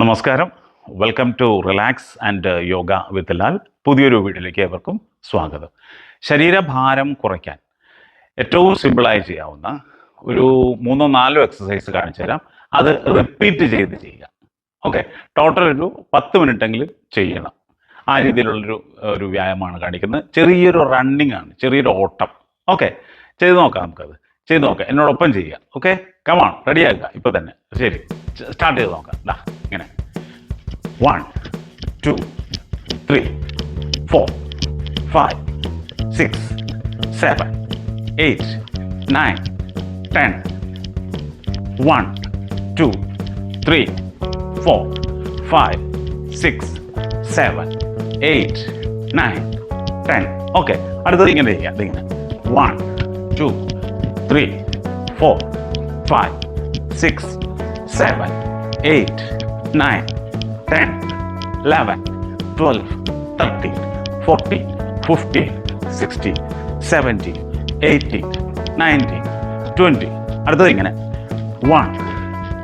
നമസ്കാരം, welcome to relax and yoga with Lal. പുതിയൊരു വീഡിയോയിലേക്ക് ഏവർക്കും സ്വാഗതം. ശരീരഭാരം കുറയ്ക്കാൻ ഏറ്റവും സിമ്പിളായി ചെയ്യാവുന്ന ഒരു 3-4 എക്സസൈസ് കാണിച്ചു തരാം. അത് റിപ്പീറ്റ് ചെയ്ത് ചെയ്യുക. ഓക്കെ, ടോട്ടൽ ഒരു 10 മിനിറ്റെങ്കിലും ചെയ്യണം. ആ രീതിയിലുള്ളൊരു വ്യായാമമാണ് കാണിക്കുന്നത്. ചെറിയൊരു റണ്ണിങ് ആണ്, ചെറിയൊരു ഓട്ടം. ഓക്കെ, ചെയ്ത് നോക്കാം. നമുക്കത് ചെയ്ത് നോക്കാം, എന്നോടൊപ്പം ചെയ്യുക. ഓക്കെ, കമാൺ, റെഡിയാക്കുക ഇപ്പോൾ തന്നെ. ശരി, സ്റ്റാർട്ട് ചെയ്ത് നോക്കാം. ഇങ്ങനെ 1, 2, 3, 4, 5, 6, 7, 8, 9, 10. 1, 2, 3, 4, 5, 6, 7, 8, 9, 10. ഓക്കെ, അടുത്തത് ഇങ്ങനെ ചെയ്യാം. ഇതിങ്ങനെ 1, 2, 3, 4, 5, 6, 7, 8, 9, 10, 11, 12, 13, 14, 15, 16, 17, 18, 19, 20. അടുത്തത് ഇങ്ങനെ 1,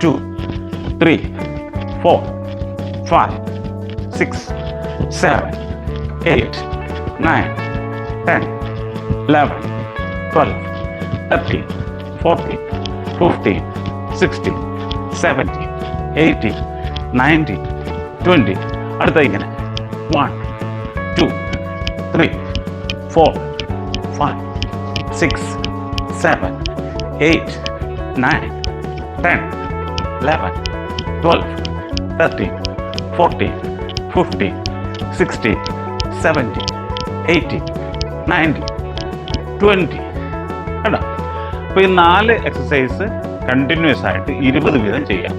2, 3, 4, 5, 6, 7, 8, 9, 10, 11, 12, 13, 14, 15, 16, 17, 18, 19, 20. അടുത്ത ഇങ്ങനെ 1, 2, 3, 4, 5, 6, 7, 8, 9, 10, 11, 12, 13, 14, 15, 16, 17, 18, 19, 20. കേട്ടോ? അപ്പോൾ ഈ 4 എക്സസൈസ് കണ്ടിന്യൂസ് ആയിട്ട് 20 വീതം ചെയ്യാം.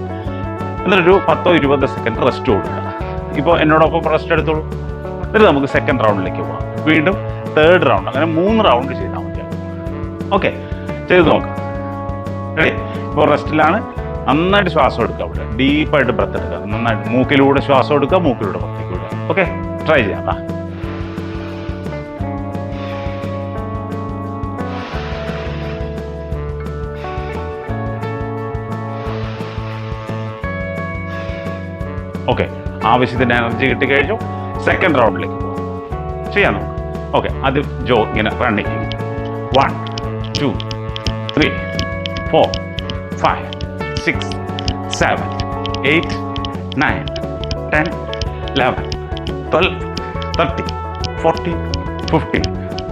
എന്നിട്ടൊരു 10-20 സെക്കൻഡ് റെസ്റ്റ് കൊടുക്കുക. ഇപ്പോൾ എന്നോടൊപ്പം റെസ്റ്റ് എടുത്തോളൂ. എന്നിട്ട് നമുക്ക് സെക്കൻഡ് റൗണ്ടിലേക്ക് പോകാം. വീണ്ടും തേർഡ് റൗണ്ട്, അങ്ങനെ 3 റൗണ്ട് ചെയ്താൽ മതിയാകും. ഓക്കെ, ചെയ്ത് നോക്കാം. റെഡി? ഇപ്പോൾ റെസ്റ്റിലാണ്. നന്നായിട്ട് ശ്വാസം എടുക്കുക. അവിടെ ഡീപ്പായിട്ട് ബ്രത്ത് എടുക്കുക. നന്നായിട്ട് മൂക്കിലൂടെ ശ്വാസം എടുക്കുക, മൂക്കിലൂടെ പുറത്തേക്ക് വിടുക. ഓക്കെ, ട്രൈ ചെയ്യാം. ഓക്കെ, ആവശ്യത്തിന് എനർജി കിട്ടിക്കഴിഞ്ഞു. സെക്കൻഡ് റൗണ്ടിലേക്ക് പോകും. ചെയ്യാം നമുക്ക്. ഓക്കെ, അത് ഇങ്ങനെ റണ്ണിങ് 1, 2, 3, 4, 5, 6, 7, 8, 9, 10, 11, 12, 13, 14, 15,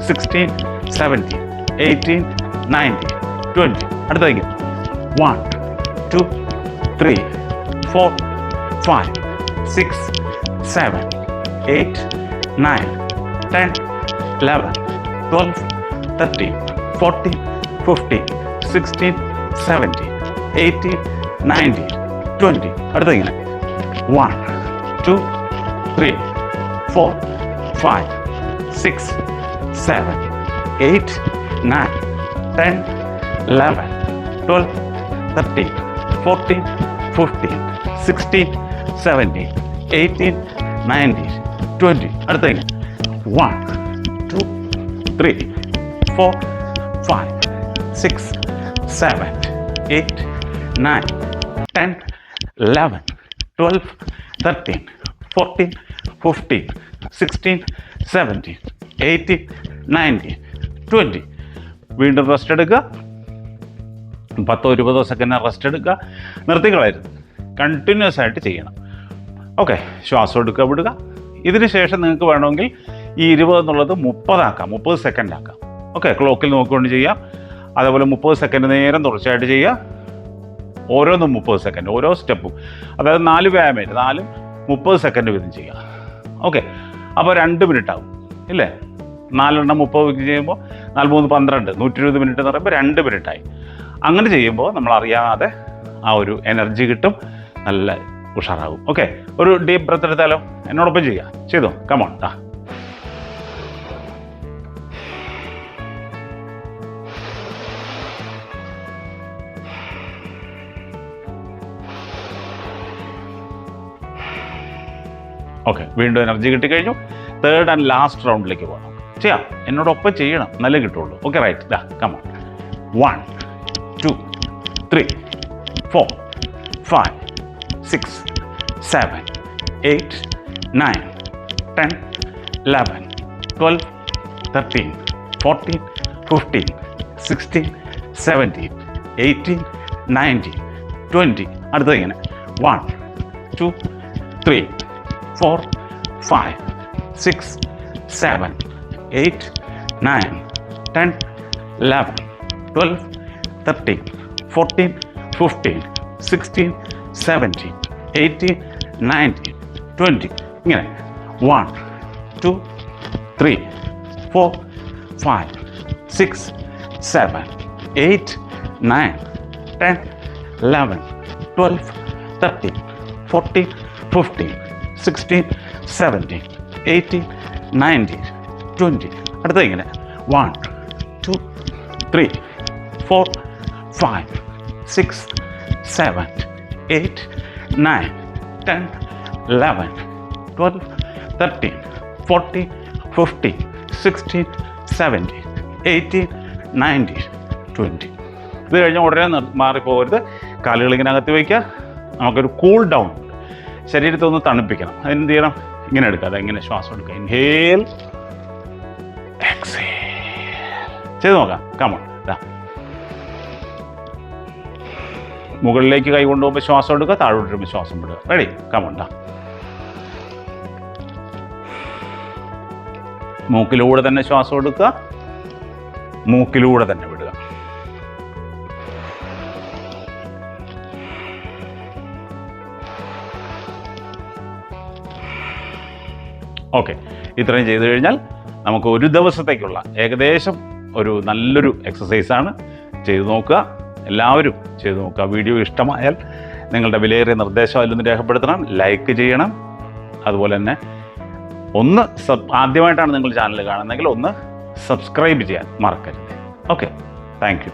16, 17, 18, 19, 20. അടുത്തേക്ക് 1, 2, 3, 4, 5, 6, 7, 8, 9, 10, 11, 12, 13, 14, 15, 16, 17, 18, 19, 20. അടുത്ത ഇങ്ങനെ 1, 2, 3, 4, 5, 6, 7, 8, 9, 10, 11, 12, 13, 14, 15, 16, 17, 18, 19, 20. അടുത്ത ഇങ്ങനെ 1, 2, 3, 4, 5, 6, 7, 8, 9, 10, 11, 12, 13, 14, 15, 16, 17, 18, 19, 20. വീണ്ടും റെസ്റ്റ് എടുക്കുക. 10-20 സെക്കൻഡ് റെസ്റ്റ് എടുക്കുക. നിർത്തിക്കളയരുത്. കണ്ടിന്യൂസ് ആയിട്ട് ചെയ്യണം. ഓക്കെ, ശ്വാസം എടുക്കുക, വിടുക. ഇതിന് ശേഷം നിങ്ങൾക്ക് വേണമെങ്കിൽ ഈ 20 എന്നുള്ളത് 30 ആക്കാം, 30 സെക്കൻഡ് ആക്കാം. ഓക്കെ, ക്ലോക്കിൽ നോക്കിക്കൊണ്ട് ചെയ്യാം. അതേപോലെ 30 സെക്കൻഡ് നേരം തുടർച്ചയായിട്ട് ചെയ്യുക. ഓരോന്നും 30 സെക്കൻഡ്, ഓരോ സ്റ്റെപ്പും. അതായത് 4 വ്യായാമം, 4 30 സെക്കൻഡ് വീതം ചെയ്യുക. ഓക്കെ, അപ്പോൾ 2 മിനിറ്റ് ആകും ഇല്ലേ? 4 എണ്ണം 30 ചെയ്യുമ്പോൾ 4 3 12, 120 മിനിറ്റ് എന്ന് പറയുമ്പോൾ 2 മിനിറ്റായി. അങ്ങനെ ചെയ്യുമ്പോൾ നമ്മളറിയാതെ ആ ഒരു എനർജി കിട്ടും, നല്ല ഉഷാറാകും. ഓക്കെ, ഒരു ഡീപ്പ് ബ്രത്ത് എടുത്താലോ? എന്നോടൊപ്പം ചെയ്യാം. ചെയ്തോ, കമോൺ. ഓക്കെ, വീണ്ടും എനർജി കിട്ടിക്കഴിഞ്ഞു. തേർഡ് ആൻഡ് ലാസ്റ്റ് റൗണ്ടിലേക്ക് പോകാം. ചെയ്യാം, എന്നോടൊപ്പം ചെയ്യണം, നല്ല കിട്ടുള്ളൂ. Okay, right. കമോൺ. 1, 2, 3, 4, 5, 6, 7, 8, 9, 10, 11, 12, 13, 14, 15, 16, 17, 18, 19, 20. അടുത്തത് ഇങ്ങനെ 1, 2, 3, 4, 5, 6, 7, 8, 9, 10, 11, 12, 13, 14, 15, 16, 17, 18, 19, 20. ഇങ്ങനെ 1, 2, 3, 4, 5, 6, 7, 8, 9, 10, 11, 12, 13, 14, 15, 16, 17, 18, 19, 20. അടുത്തത് ഇങ്ങനെ 1, 2, 3, 4, 5, 6, 7, 8, 9, 10, 11, 12, 13, 14, 15, 16, 17, 18, 19, 20. ഇത് കഴിഞ്ഞാൽ ഉടനെ മാറിപ്പോകരുത്. കാലുകൾ ഇങ്ങനെ അകത്ത് വയ്ക്കുക. നമുക്കൊരു കൂൾ ഡൗൺ ഉണ്ട്. ശരീരത്തെ ഒന്ന് തണുപ്പിക്കണം. അതിനെന്ത് ചെയ്യണം? ഇങ്ങനെ എടുക്കുക. അതെങ്ങനെ ശ്വാസം എടുക്കുക. Inhale, exhale. ചെയ്ത് നോക്കാം. കമോൺ. മുകളിലേക്ക് കൈ കൊണ്ടുപോകുമ്പോൾ ശ്വാസം എടുക്കുക, താഴോട്ട് വരുമ്പോൾ ശ്വാസം വിടുക. റെഡി? കമോണ്ടാ. മൂക്കിലൂടെ തന്നെ ശ്വാസം എടുക്കുക, മൂക്കിലൂടെ തന്നെ വിടുക. ഓക്കെ, ഇത്രയും ചെയ്തു കഴിഞ്ഞാൽ നമുക്ക് ഒരു ദിവസത്തേക്കുള്ള ഏകദേശം ഒരു നല്ലൊരു എക്സസൈസാണ്. ചെയ്തു നോക്കുക, എല്ലാവരും ചെയ്തു നോക്കുക. വീഡിയോ ഇഷ്ടമായാൽ നിങ്ങളുടെ വിലയേറിയ നിർദ്ദേശം അതിലൊന്ന് രേഖപ്പെടുത്തണം, ലൈക്ക് ചെയ്യണം. അതുപോലെ തന്നെ ഒന്ന് ആദ്യമായിട്ടാണ് നിങ്ങൾ ചാനൽ കാണുന്നതെങ്കിൽ ഒന്ന് സബ്സ്ക്രൈബ് ചെയ്യാൻ മറക്കരുത്. Okay, thank you.